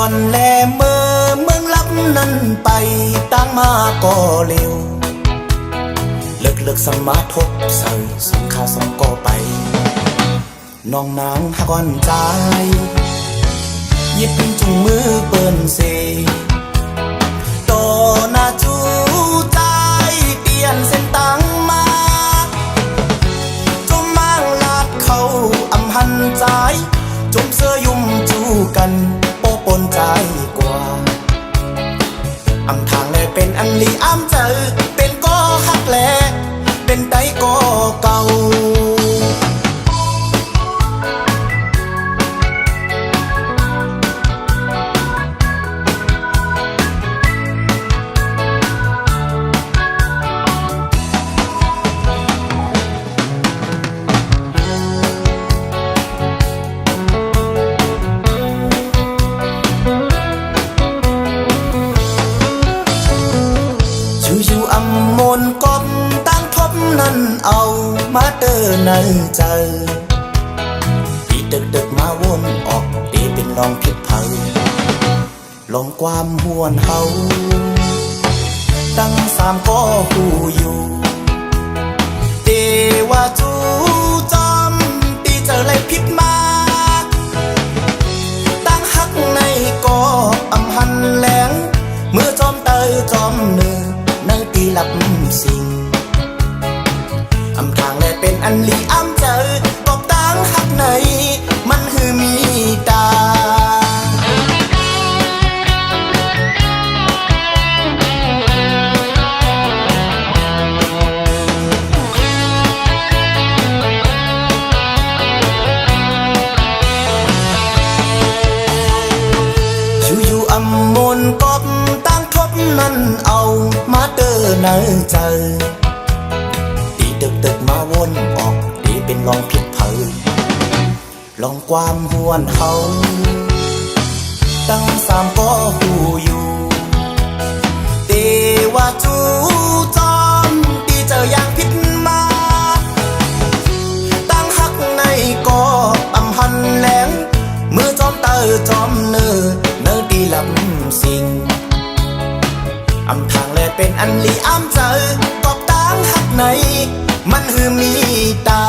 อนแลเมื่อเมืองลับนั้นไปตั้งมาก็เร็วเลิกสมาทบใส่สมข้าวสมก็ไปน้องนางหากอนใจยิบเป็นจุงมือเปิ้นเซโตนาจูใจเปลี่ยนเส้นตังมาจมมางลาดเขาอำหันใจจมเสื้อยุ่มจูกันโปปนใจกว่าอำทางแลเป็นอันลีอ้ำเจอเป็นก็ฮักแลเป็นไตก็เก่าอำมนกบตั้งทบนั้นเอามาเดินในใจตีดึกมาวนออกตีเป็นลองผิดเผาลองความหวนเฮาตั้งสามก็หูอยู่เตว่าจูจอมตีเจอไรผิดมาตั้งฮักในก็อำหันแหลงเมื่อจอมเตยจอมเนื้อตีหลับสิ่งอำทางและเป็นอันลีอ้ำเจอกบตั้งหักไหนมันคือมีตาอยู่อำมนกบตั้งทบนั้นเอามาเดินในใจตีดึกมาวนออกตีเป็นลองผิดเผาลองความหวนเฮาตั้งสามก็หูอยู่เตว่าจูจอมตีเจออย่างผิดมาตั้งหักในก็อำหันแหลงเมื่อจอมเตอจอมเนื้อตีหลับสิ่งอำทางแลเป็นอันลีอ้ำเจอกบตั้งหักไหนมันคือมีตา